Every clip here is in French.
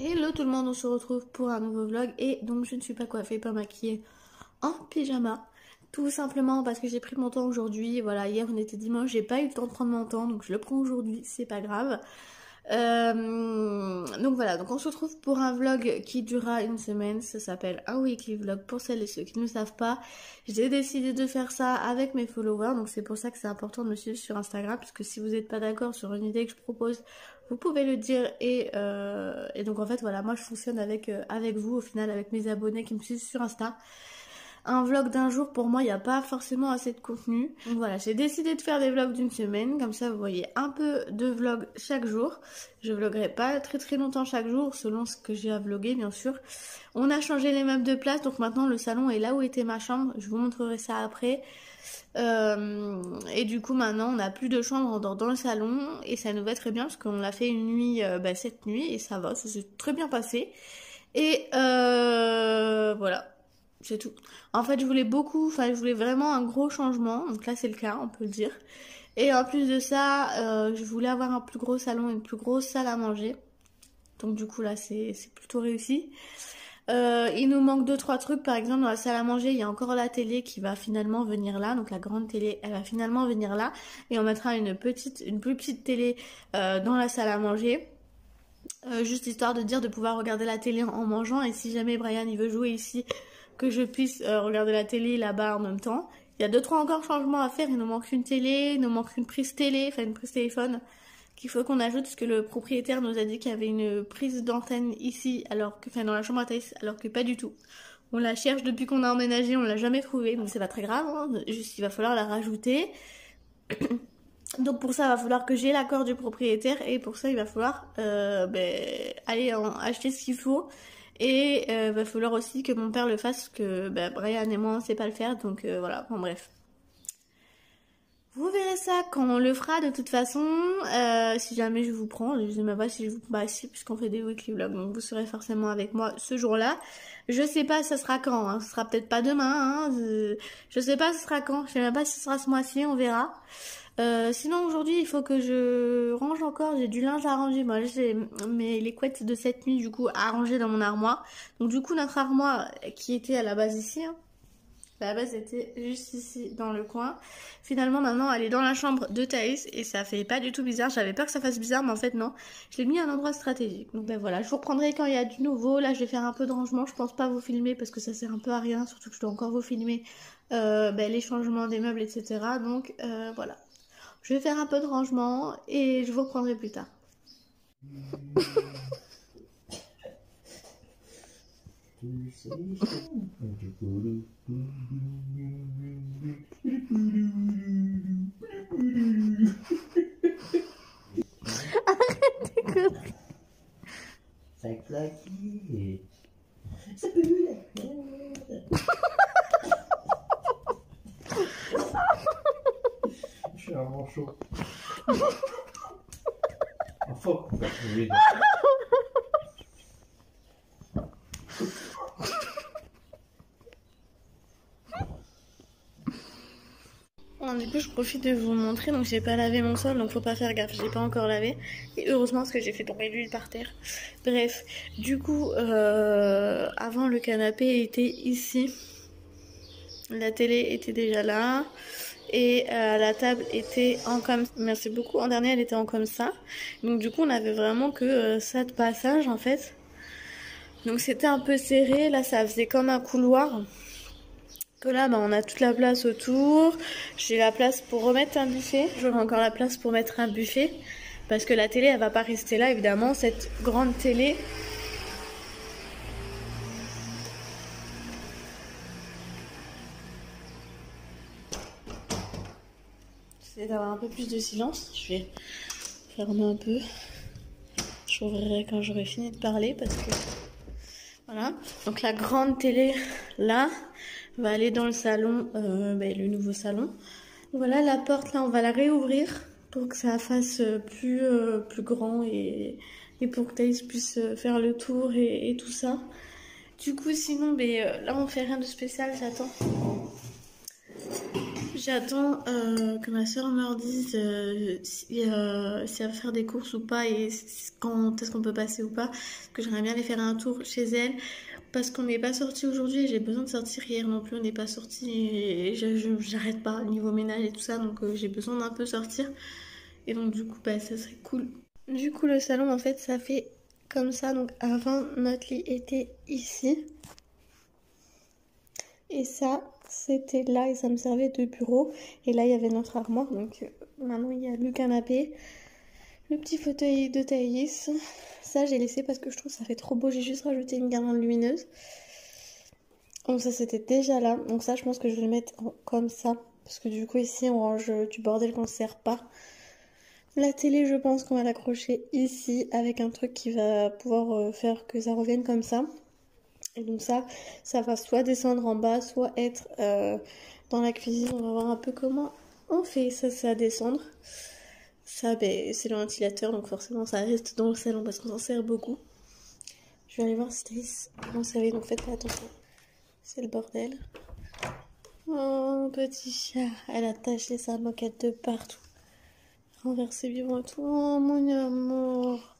Hello tout le monde, on se retrouve pour un nouveau vlog et donc je ne suis pas coiffée, pas maquillée, en pyjama. Tout simplement parce que j'ai pris mon temps aujourd'hui. Voilà, hier on était dimanche, j'ai pas eu le temps de prendre mon temps, donc je le prends aujourd'hui, c'est pas grave. Donc voilà, donc on se retrouve pour un vlog qui durera une semaine. Ça s'appelle un weekly vlog pour celles et ceux qui ne le savent pas. J'ai décidé de faire ça avec mes followers, donc c'est pour ça que c'est important de me suivre sur Instagram, parce que si vous n'êtes pas d'accord sur une idée que je propose, vous pouvez le dire. Et donc en fait voilà, moi je fonctionne avec vous au final, avec mes abonnés qui me suivent sur Insta. Un vlog d'un jour, pour moi, il n'y a pas forcément assez de contenu. Donc voilà, j'ai décidé de faire des vlogs d'une semaine. Comme ça, vous voyez un peu de vlogs chaque jour. Je vloguerai pas très longtemps chaque jour, selon ce que j'ai à vlogger, bien sûr. On a changé les meubles de place, donc maintenant le salon est là où était ma chambre. Je vous montrerai ça après. Et du coup, maintenant, on n'a plus de chambre, on dort dans le salon. Et ça nous va très bien, parce qu'on l'a fait une nuit, cette nuit, et ça va, ça s'est très bien passé. Et voilà. C'est tout. En fait, je voulais vraiment un gros changement. Donc là, c'est le cas, on peut le dire. Et en plus de ça, je voulais avoir un plus gros salon, une plus grosse salle à manger. Donc du coup, là, c'est plutôt réussi. Il nous manque 2-3 trucs. Par exemple, dans la salle à manger, il y a encore la télé qui va finalement venir là. Donc la grande télé, elle va finalement venir là. Et on mettra une plus petite télé dans la salle à manger. Juste histoire de dire de pouvoir regarder la télé en mangeant. Et si jamais Brian il veut jouer ici, que je puisse regarder la télé là-bas en même temps. Il y a 2-3 encore changements à faire. Il nous manque une télé, il nous manque une prise télé, enfin une prise téléphone qu'il faut qu'on ajoute, parce que le propriétaire nous a dit qu'il y avait une prise d'antenne ici, alors que, enfin dans la chambre à Thaïs, alors que pas du tout. On la cherche depuis qu'on a emménagé, on l'a jamais trouvée, donc c'est pas très grave, hein. Juste il va falloir la rajouter. Donc pour ça, il va falloir que j'ai l'accord du propriétaire, et pour ça, il va falloir aller acheter ce qu'il faut. Et va falloir aussi que mon père le fasse, que Brian et moi on sait pas le faire, donc voilà, bon bref. Vous verrez ça quand on le fera de toute façon, si jamais je vous prends, je sais même pas si je vous... Bah si, puisqu'on fait des weekly vlogs, donc vous serez forcément avec moi ce jour-là. Je sais pas ça sera quand, hein. Ce sera peut-être pas demain, hein. Je sais pas ce sera quand, je sais même pas si ce sera ce mois-ci, on verra. Sinon aujourd'hui il faut que je range encore, j'ai du linge à ranger. Moi j'ai les couettes de cette nuit du coup à ranger dans mon armoire. Donc du coup notre armoire qui était à la base ici, hein, à la base était juste ici dans le coin. Finalement maintenant elle est dans la chambre de Thaïs et ça fait pas du tout bizarre. J'avais peur que ça fasse bizarre mais en fait non. Je l'ai mis à un endroit stratégique. Donc voilà, je vous reprendrai quand il y a du nouveau. Là je vais faire un peu de rangement, je pense pas vous filmer parce que ça sert un peu à rien. Surtout que je dois encore vous filmer les changements des meubles etc. Donc voilà. Je vais faire un peu de rangement et je vous reprendrai plus tard. Arrête tes conneries. Ça claque. Ça pue la merde. Je suis vraiment chaud. Enfin, oui. Du coup je profite de vous montrer, donc j'ai pas lavé mon sol donc faut pas faire gaffe, j'ai pas encore lavé et heureusement parce que j'ai fait tomber l'huile par terre. Bref, du coup avant le canapé était ici, la télé était déjà là et la table était en comme, merci beaucoup, en dernier elle était en comme ça, donc du coup on avait vraiment que ça de passage en fait, donc c'était un peu serré, là ça faisait comme un couloir. Que là on a toute la place autour, j'ai la place pour remettre un buffet, j'aurai encore la place pour mettre un buffet parce que la télé elle va pas rester là évidemment, cette grande télé. J'essaie d'avoir un peu plus de silence, je vais fermer un peu, je rouvrirai quand j'aurai fini de parler parce que voilà, donc la grande télé là va aller dans le salon, le nouveau salon. Voilà la porte là, on va la réouvrir pour que ça fasse plus grand et pour que Thaïs puisse faire le tour et tout ça. Du coup sinon là on fait rien de spécial, J'attends que ma soeur me redise si elle va faire des courses ou pas et quand est-ce qu'on peut passer ou pas. Parce que j'aimerais bien aller faire un tour chez elle. Parce qu'on n'est pas sorti aujourd'hui et j'ai besoin de sortir hier non plus. On n'est pas sorti et j'arrête pas au niveau ménage et tout ça. Donc j'ai besoin d'un peu sortir. Et donc du coup, bah, ça serait cool. Du coup, le salon, en fait, ça fait comme ça. Donc avant, notre lit était ici. Et ça, c'était là et ça me servait de bureau. Et là, il y avait notre armoire. Donc maintenant, il y a le canapé, le petit fauteuil de Thaïs. Ça, j'ai laissé parce que je trouve que ça fait trop beau. J'ai juste rajouté une guirlande lumineuse. Donc ça, c'était déjà là. Donc ça, je pense que je vais le mettre comme ça. Parce que du coup, ici, on range du bordel qu'on ne sert pas. La télé, je pense qu'on va l'accrocher ici avec un truc qui va pouvoir faire que ça revienne comme ça. Et donc ça va soit descendre en bas, soit être dans la cuisine. On va voir un peu comment on fait ça, c'est à descendre. Ça, ben, c'est le ventilateur, donc forcément ça reste dans le salon parce qu'on s'en sert beaucoup. Je vais aller voir si Thaïs en savait, donc faites attention. C'est le bordel. Oh, petit chat, elle a taché sa moquette de partout. Renversé vivant et tout. Oh, mon amour.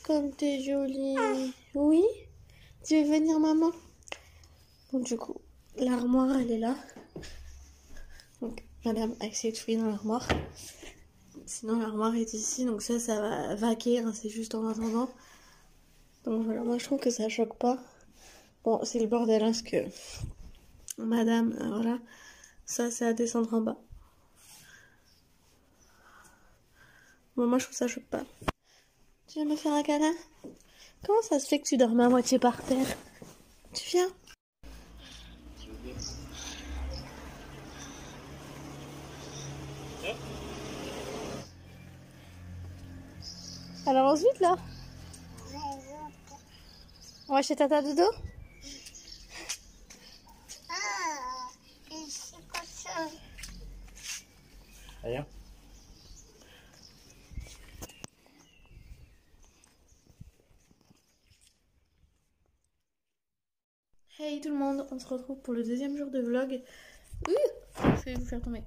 Comme t'es jolie. Oui? Tu veux venir, maman? Donc du coup, l'armoire, elle est là. Donc madame a essayé de fouiller dans l'armoire. Sinon l'armoire est ici, donc ça va vaquer, hein, c'est juste en attendant. Donc voilà, moi je trouve que ça choque pas. Bon, c'est le bordel, hein, parce que madame, voilà, ça c'est à descendre en bas. Bon, moi je trouve que ça choque pas. Tu viens me faire un câlin? Comment ça se fait que tu dormais à moitié par terre? Tu viens? Alors ensuite là, on va chez Tata Dodo. Rien. Hey tout le monde, on se retrouve pour le deuxième jour de vlog. Je vais vous faire tomber.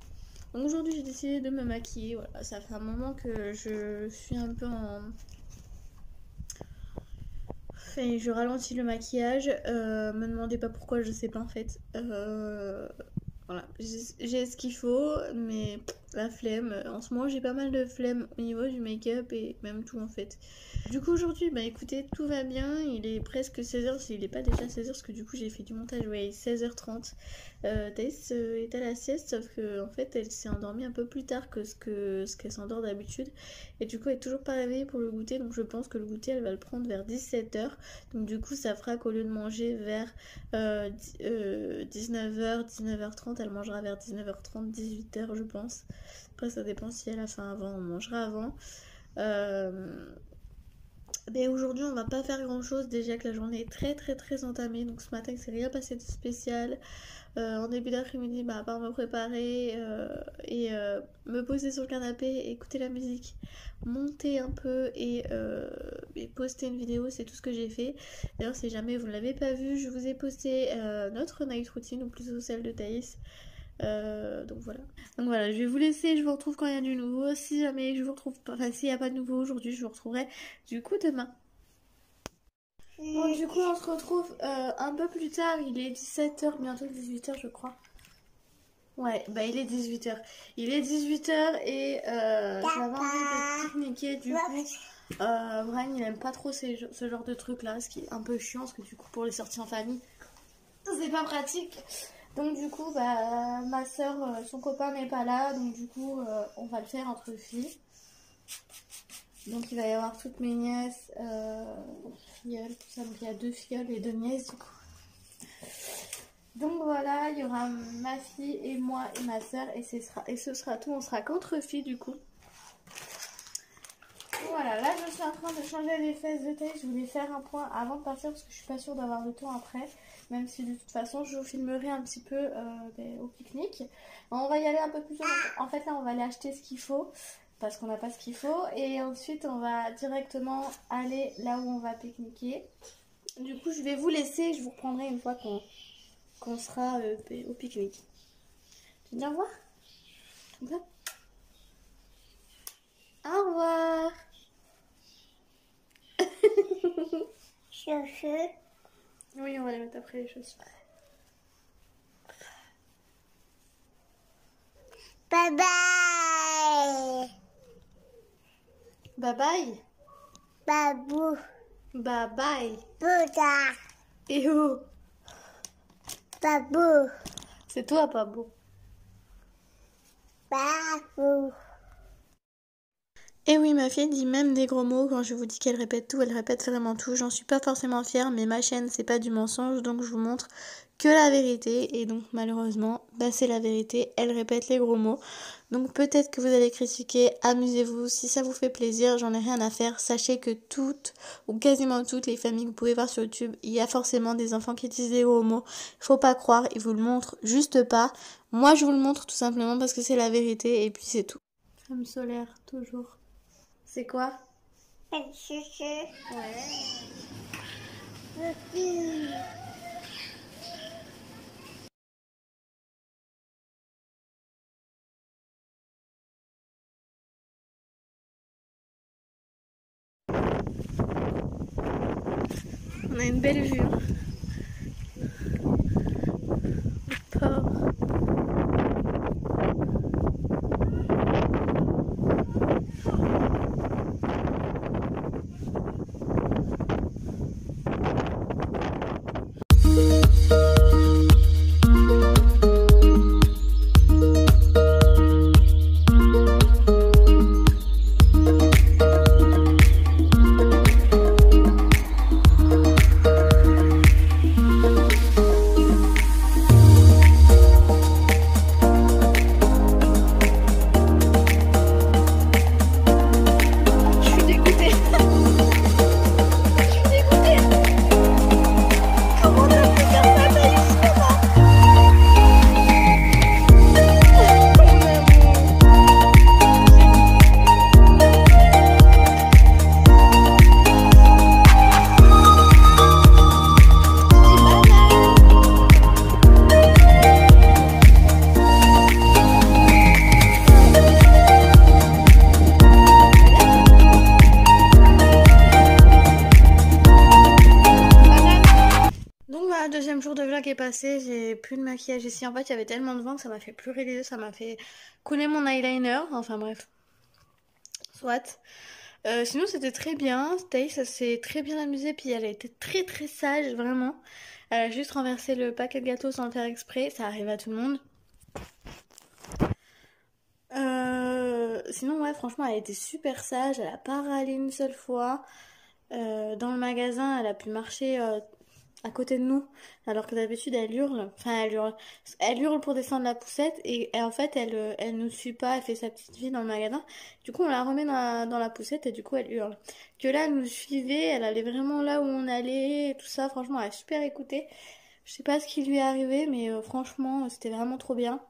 Donc aujourd'hui j'ai décidé de me maquiller, voilà, ça fait un moment que je suis un peu en... Enfin, je ralentis le maquillage, me demandez pas pourquoi, je sais pas en fait. Voilà, j'ai ce qu'il faut, mais la flemme. En ce moment, j'ai pas mal de flemme au niveau du make-up et même tout en fait. Du coup, aujourd'hui, bah écoutez, tout va bien. Il est presque 16h, s'il n'est pas déjà 16h, parce que du coup, j'ai fait du montage, ouais, 16h30. Thaïs est à la sieste, sauf que en fait, elle s'est endormie un peu plus tard que ce qu'elle s'endort d'habitude. Et du coup, elle est toujours pas réveillée pour le goûter, donc je pense que le goûter, elle va le prendre vers 17h. Donc du coup, ça fera qu'au lieu de manger vers 19h, 19h30, elle mangera vers 19h30, 18h je pense. Après ça dépend si elle a faim avant, on mangera avant. Mais aujourd'hui on va pas faire grand chose, déjà que la journée est très entamée. Donc ce matin il s'est rien passé de spécial. En début d'après-midi, bah, à part me préparer et me poser sur le canapé, écouter la musique, monter un peu et poster une vidéo, c'est tout ce que j'ai fait. D'ailleurs, si jamais vous ne l'avez pas vu, je vous ai posté notre night routine, ou plutôt celle de Thaïs. Donc voilà. Donc voilà, je vais vous laisser, je vous retrouve quand il y a du nouveau. Si jamais je vous retrouve pas, enfin s'il n'y a pas de nouveau aujourd'hui, je vous retrouverai du coup demain. Bon, du coup, on se retrouve un peu plus tard. Il est 17h, bientôt 18h, je crois. Ouais, bah il est 18h. Il est 18h et j'avais envie de pique-niquer. Du coup, Brian, il aime pas trop ce genre de truc là, ce qui est un peu chiant parce que du coup, pour les sorties en famille, c'est pas pratique. Donc, du coup, bah ma soeur, son copain n'est pas là. Donc, du coup, on va le faire entre filles. Donc il va y avoir toutes mes nièces, filleules, tout ça. Donc il y a 2 filleules et 2 nièces du coup. Donc voilà, il y aura ma fille et moi et ma soeur et ce sera tout. On sera qu'entre filles du coup. Voilà, là je suis en train de changer les fesses de Thaïs. Je voulais faire un point avant de partir parce que je suis pas sûre d'avoir le temps après. Même si de toute façon je vous filmerai un petit peu au pique-nique. On va y aller un peu plus tôt. En fait là on va aller acheter ce qu'il faut. Parce qu'on n'a pas ce qu'il faut. Et ensuite, on va directement aller là où on va pique-niquer. Du coup, je vais vous laisser. Je vous reprendrai une fois qu'on sera au pique-nique. Tu dis au revoir? Comme ça? Au revoir. Chaussures. Oui, on va les mettre après les chaussures. Bye bye. Bye bye. Babou. Bye bye. Bouddha. Et oh, Babou. c'est toi, pas beau. Babou. Et oui, ma fille dit même des gros mots. Quand je vous dis qu'elle répète tout, elle répète vraiment tout. J'en suis pas forcément fière, mais ma chaîne, c'est pas du mensonge, donc je vous montre que la vérité. Et donc, malheureusement, bah, c'est la vérité. Elle répète les gros mots. Donc, peut-être que vous allez critiquer. Amusez-vous. Si ça vous fait plaisir, j'en ai rien à faire. Sachez que toutes, ou quasiment toutes les familles que vous pouvez voir sur YouTube, il y a forcément des enfants qui utilisent des gros mots. Faut pas croire, ils vous le montrent juste pas. Moi, je vous le montre tout simplement parce que c'est la vérité. Et puis, c'est tout. Femme solaire, toujours. C'est quoi? Chaussures. Ouais. Chaussures. On a une belle vue. Le port. Je suis dégoûtée. Je suis dégoûtée. Comment on a pu faire ça, Thaïs? Donc voilà, deuxième jour de vlog est passé, j'ai plus de maquillage ici. En fait, il y avait tellement de vent que ça m'a fait pleurer les yeux, ça m'a fait couler mon eyeliner. Enfin bref, soit. Sinon, c'était très bien. Thaïs, ça s'est très bien amusée, puis elle a été très très sage, vraiment. Elle a juste renversé le paquet de gâteaux sans le faire exprès, ça arrive à tout le monde. Sinon, ouais, franchement, elle a été super sage, elle a pas râlé une seule fois. Dans le magasin, elle a pu marcher à côté de nous, alors que d'habitude elle hurle. Enfin, elle hurle pour descendre la poussette et en fait elle nous suit pas, elle fait sa petite vie dans le magasin. Du coup, on la remet dans la poussette et du coup elle hurle. Que là, elle nous suivait, elle allait vraiment là où on allait et tout ça. Franchement, elle a super écouté. Je sais pas ce qui lui est arrivé, mais franchement, c'était vraiment trop bien.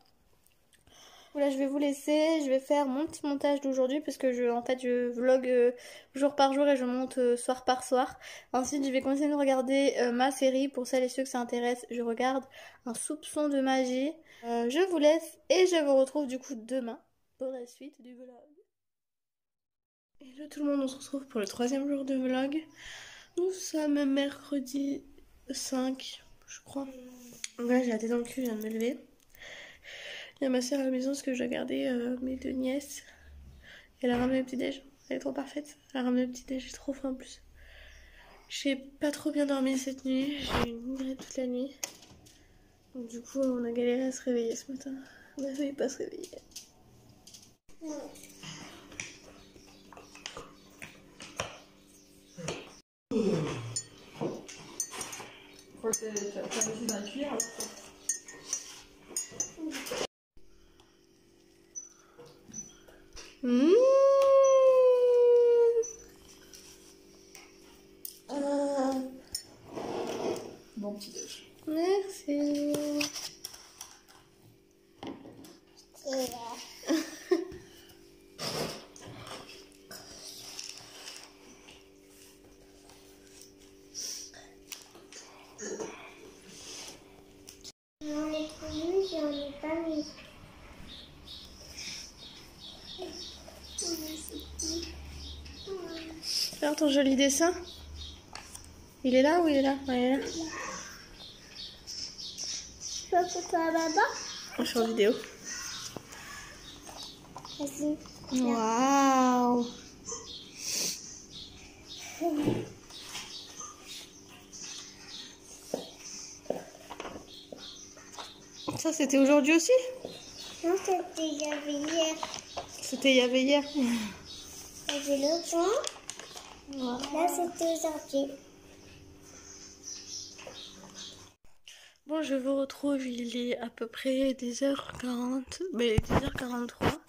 Là, je vais vous laisser, je vais faire mon petit montage d'aujourd'hui parce que en fait, je vlog jour par jour et je monte soir par soir. Ensuite, je vais continuer de regarder ma série. Pour celles et ceux que ça intéresse, je regarde Un soupçon de magie. Je vous laisse et je vous retrouve du coup demain pour la suite du vlog. Hello tout le monde, on se retrouve pour le troisième jour de vlog. Nous sommes mercredi 5, je crois. Ouais, j'ai la tête dans le cul, je viens de me lever. Il y a ma soeur à la maison parce que je dois garder mes deux nièces. Elle a ramené le petit-déj. Elle est trop parfaite. Elle a ramené le petit-déj, j'ai trop faim en plus. J'ai pas trop bien dormi cette nuit. J'ai eu une migraine toute la nuit. Donc du coup, on a galéré à se réveiller ce matin. On a failli pas se réveiller. Faut que tu as mis dans la cuillère. Mmh. Bon petit déj. Merci. J'en ai pas mis, j'en ai pas mis. faire ton joli dessin? Il est là ou il est là? Ouais, il est là. Je peux pour toi, maman? Je suis en vidéo. Vas-y. Waouh! Ça, c'était aujourd'hui aussi? Non, c'était hier. C'était il y avait hier. J'ai le fond. Là, c'était aujourd'hui. Bon, je vous retrouve, il est à peu près 10h40, mais 10h43.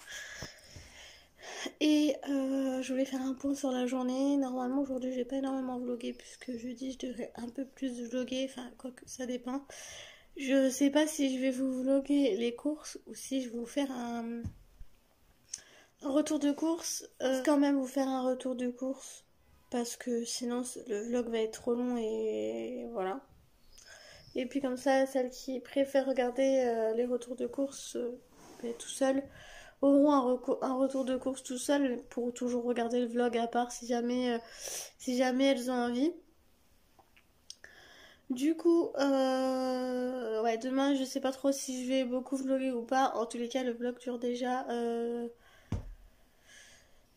Et je voulais faire un point sur la journée. Normalement, aujourd'hui, j'ai pas énormément vlogué, puisque jeudi, je devrais un peu plus vloguer. Enfin, quoi que ça dépend. Je sais pas si je vais vous vloguer les courses ou si je vais vous faire un retour de course. Quand même vous faire un retour de course, parce que sinon, le vlog va être trop long et voilà. Et puis comme ça, celles qui préfèrent regarder les retours de course tout seul auront un retour de course tout seul pour toujours regarder le vlog à part si jamais elles ont envie. Du coup, ouais, demain je sais pas trop si je vais beaucoup vlogger ou pas. En tous les cas, le vlog dure déjà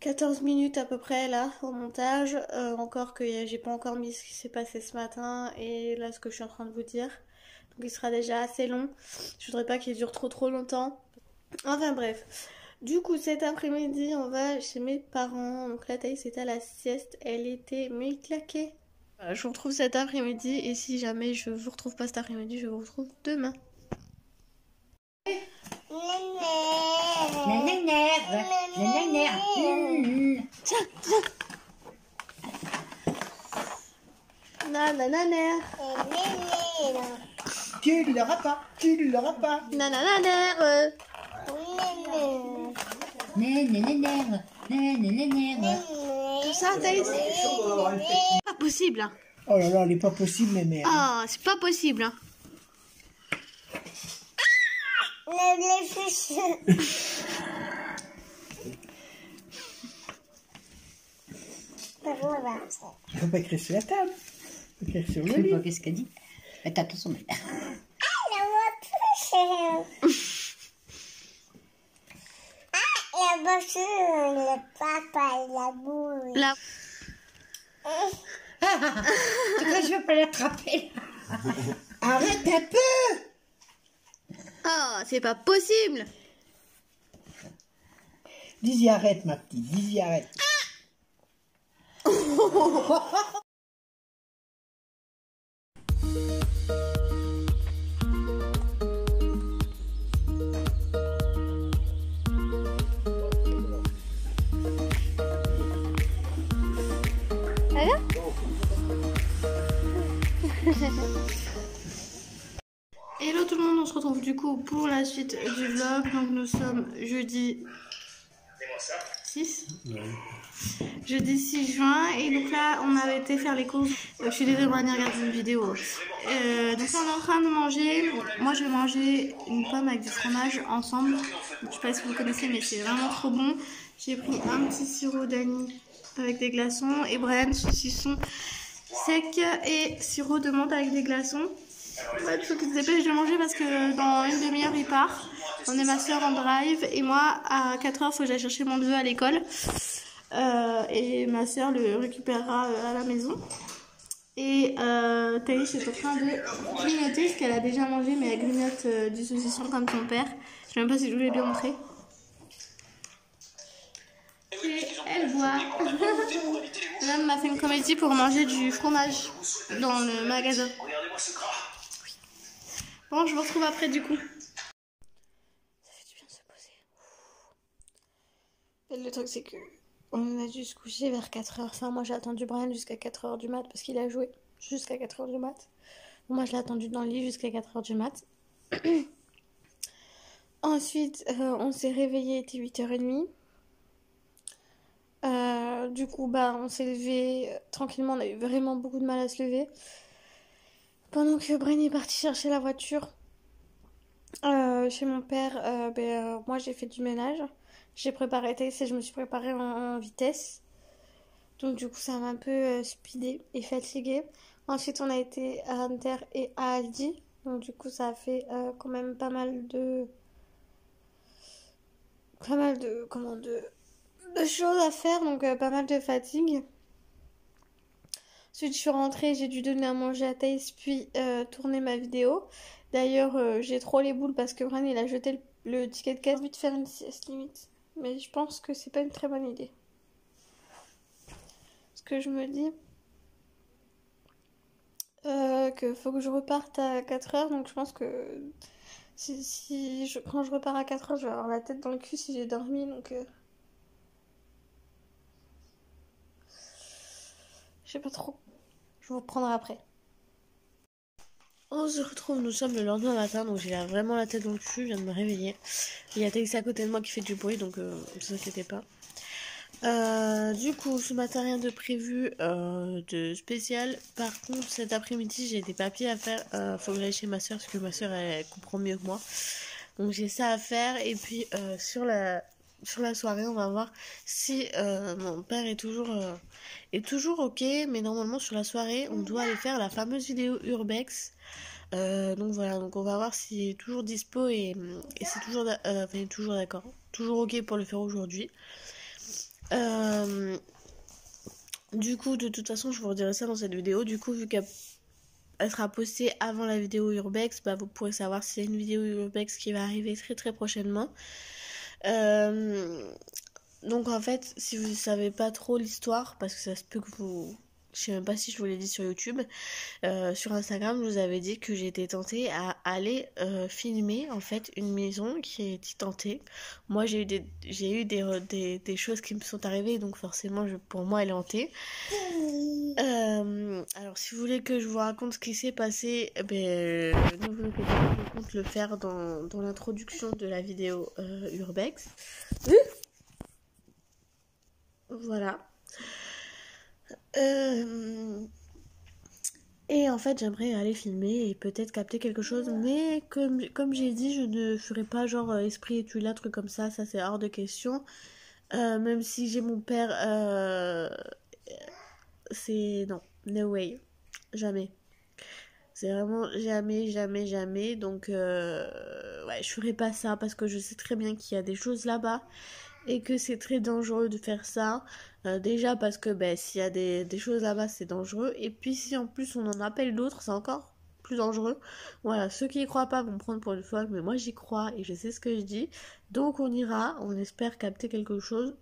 14 minutes à peu près là au montage. Encore que j'ai pas encore mis ce qui s'est passé ce matin et là ce que je suis en train de vous dire. Donc il sera déjà assez long. Je voudrais pas qu'il dure trop longtemps. Enfin bref. Du coup cet après-midi on va chez mes parents. Donc là Thaïs était à la sieste. Elle était mais claquée. Je vous retrouve cet après-midi et si jamais je vous retrouve pas cet après-midi, je vous retrouve demain. Nanananer. Tu l'auras pas, tu l'auras pas. Nanananer. Tout ça, Thaïs? Pas possible. Hein. Oh là là, elle est pas possible, mais merde. Ah, c'est pas possible. Hein. Les fiches. Il faut pas écrire sur la table. Il faut écrire sur Je le sais lit. pas qu'est-ce qu'elle dit. Elle tape sur son mail. La voiture, le papa, la boule. Là. Pourquoi je veux pas l'attraper là? Arrête un peu. Ah, c'est pas possible. Dis-y arrête, ma petite, dis-y arrête. Hello tout le monde, on se retrouve du coup pour la suite du vlog. Donc nous sommes jeudi 6 jeudi 6 juin et donc là on avait été faire les courses. Je suis désolée, on va regarder une vidéo. Donc là on est en train de manger. Moi je vais manger une pomme avec du fromage ensemble. Je sais pas si vous connaissez mais c'est vraiment trop bon. J'ai pris un petit sirop d'anis avec des glaçons et Brian saucisson sec et sirop de menthe avec des glaçons. Ouais, il faut qu'il se dépêche de manger parce que dans une demi-heure il part. On est ma soeur en drive et moi à 4h il faut que j'aille chercher mon neveu à l'école. Et ma soeur le récupérera à la maison. Et Thaïs est en train de grignoter ce qu'elle a déjà mangé, mais elle grignote du saucisson comme son père. Je sais même pas si je vous l'ai bien montré. Et elle voit. L'homme m'a fait une comédie pour manger du fromage dans le magasin. Bon, je vous retrouve après du coup. Ça fait du bien de se poser. Le truc c'est que on a dû se coucher vers 4h. Enfin, moi j'ai attendu Brian jusqu'à 4h du mat parce qu'il a joué jusqu'à 4h du mat. Moi je l'ai attendu dans le lit jusqu'à 4h du mat. Ensuite, on s'est réveillé, il était 8h30. Du coup, bah, on s'est levé tranquillement. On a eu vraiment beaucoup de mal à se lever. Pendant que Brian est parti chercher la voiture chez mon père, moi j'ai fait du ménage. J'ai préparé Thaïs et je me suis préparée en vitesse. Donc du coup ça m'a un peu speedée et fatiguée. Ensuite on a été à Inter et à Aldi. Donc du coup ça a fait quand même pas mal de de choses à faire, donc pas mal de fatigue. Ensuite je suis rentrée, j'ai dû donner à manger à Thaïs puis tourner ma vidéo. D'ailleurs j'ai trop les boules parce que Bran il a jeté le ticket de caisse. J'ai envie de faire une sieste limite. Mais je pense que c'est pas une très bonne idée. Parce que je me dis que faut que je reparte à 4h, donc je pense que quand je repars à 4h, je vais avoir la tête dans le cul si j'ai dormi, donc je sais pas trop. Je vous reprendrai après. On se retrouve, nous sommes le lendemain matin, donc j'ai vraiment la tête dans le cul, je viens de me réveiller. Il y a Thaïs à côté de moi qui fait du bruit, donc ne vous inquiétez pas. Du coup, ce matin, rien de prévu de spécial. Par contre, cet après-midi, j'ai des papiers à faire. Faut que j'aille chez ma soeur, parce que ma soeur, elle comprend mieux que moi. Donc, j'ai ça à faire. Et puis, sur la soirée, on va voir si mon père est toujours ok. Mais normalement, sur la soirée, on doit aller faire la fameuse vidéo Urbex. Donc voilà, donc on va voir s'il est toujours dispo et c'est toujours d'accord. Toujours ok pour le faire aujourd'hui. Du coup, de toute façon, je vous redirai ça dans cette vidéo. Du coup, vu qu'elle sera postée avant la vidéo Urbex, bah, vous pourrez savoir s'il y a une vidéo Urbex qui va arriver très très prochainement. Donc en fait, si vous ne savez pas trop l'histoire, parce que ça se peut que vous... Je sais même pas si je vous l'ai dit sur YouTube. Sur Instagram, je vous avais dit que j'étais tentée à aller filmer en fait une maison qui a été tentée. Moi, j'ai eu des choses qui me sont arrivées, donc forcément, pour moi, elle est hantée. Alors, si vous voulez que je vous raconte ce qui s'est passé, ne vous inquiétez pas, je compte le faire dans l'introduction de la vidéo Urbex. Voilà. Et en fait j'aimerais aller filmer et peut-être capter quelque chose, mais comme j'ai dit, je ne ferai pas genre esprit étude là, truc comme ça c'est hors de question. Même si j'ai mon père, c'est non, no way, jamais. C'est vraiment jamais. Donc ouais, je ferai pas ça parce que je sais très bien qu'il y a des choses là-bas et que c'est très dangereux de faire ça. Déjà parce que s'il y a des choses là-bas, c'est dangereux. Et puis si en plus on en appelle d'autres, c'est encore plus dangereux. Voilà, ceux qui y croient pas vont me prendre pour une folle, mais moi j'y crois et je sais ce que je dis. Donc on ira, on espère capter quelque chose.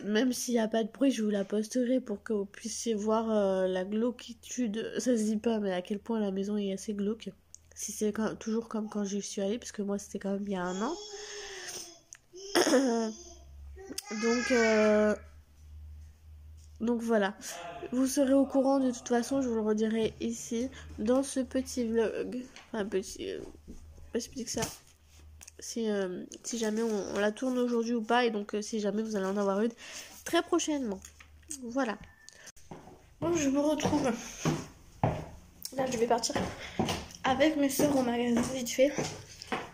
Même s'il n'y a pas de bruit, je vous la posterai pour que vous puissiez voir la glauquitude. Ça se dit pas, mais à quel point la maison est assez glauque. Si c'est toujours comme quand j'y suis allée, parce que moi c'était quand même il y a 1 an. Donc voilà, vous serez au courant de toute façon, je vous le redirai ici dans ce petit vlog, enfin petit, pas si petit que ça, si jamais on la tourne aujourd'hui ou pas, et donc si jamais vous allez en avoir une très prochainement. Voilà. Bon, je me retrouve, là je vais partir avec mes soeurs au magasin vite fait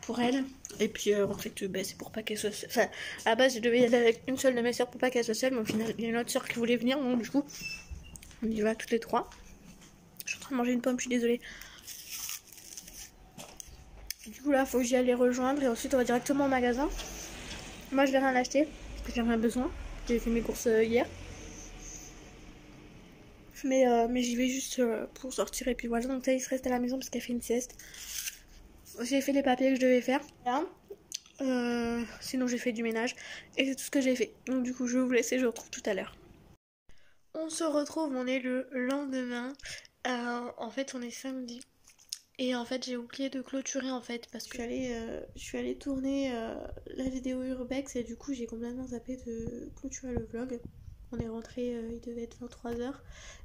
pour elles. Et puis en fait c'est pour pas qu'elle soit seule. Enfin à la base je devais y aller avec une seule de mes soeurs pour pas qu'elle soit seule, mais au final il y a une autre soeur qui voulait venir, donc du coup on y va toutes les 3. Je suis en train de manger une pomme, je suis désolée. Du coup là faut que j'y aille les rejoindre et ensuite on va directement au magasin. Moi je vais rien acheter parce que j'ai rien besoin. J'ai fait mes courses hier. Mais j'y vais juste pour sortir et puis voilà. Donc Thaïs reste à la maison parce qu'elle fait une sieste. J'ai fait les papiers que je devais faire. Là. Sinon j'ai fait du ménage et c'est tout ce que j'ai fait. Donc du coup je vais vous laisser, je vous retrouve tout à l'heure. On se retrouve, on est le lendemain. En fait on est samedi. Et en fait j'ai oublié de clôturer en fait parce que je suis allée tourner la vidéo Urbex et du coup j'ai complètement zappé de clôturer le vlog. On est rentré, il devait être 23h.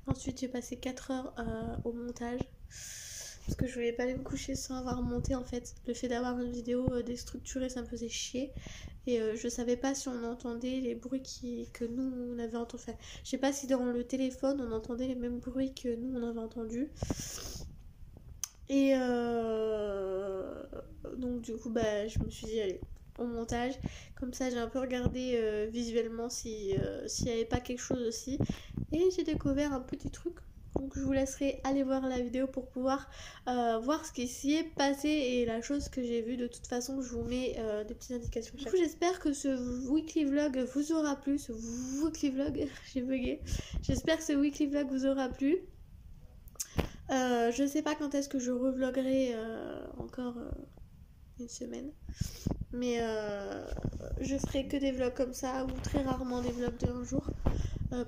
Ensuite j'ai passé 4h au montage. Parce que je voulais pas aller me coucher sans avoir monté en fait. Le fait d'avoir une vidéo déstructurée ça me faisait chier. Et je savais pas si on entendait les bruits que nous on avait entendus. Enfin, je sais pas si dans le téléphone on entendait les mêmes bruits que nous on avait entendus. Et donc du coup je me suis dit allez, au montage. Comme ça j'ai un peu regardé visuellement s'il y avait pas quelque chose aussi. Et j'ai découvert un petit truc. Donc je vous laisserai aller voir la vidéo pour pouvoir voir ce qui s'y est passé et la chose que j'ai vue. De toute façon je vous mets des petites indications. Du coup j'espère que ce weekly vlog vous aura plu. Ce weekly vlog, j'ai bugué. J'espère que ce weekly vlog vous aura plu. Je sais pas quand est-ce que je revloguerai encore une semaine. Mais je ferai que des vlogs comme ça ou très rarement des vlogs de un jour.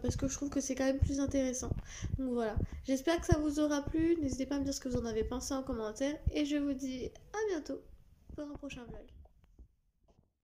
Parce que je trouve que c'est quand même plus intéressant. Donc voilà, j'espère que ça vous aura plu. N'hésitez pas à me dire ce que vous en avez pensé en commentaire. Et je vous dis à bientôt pour un prochain vlog.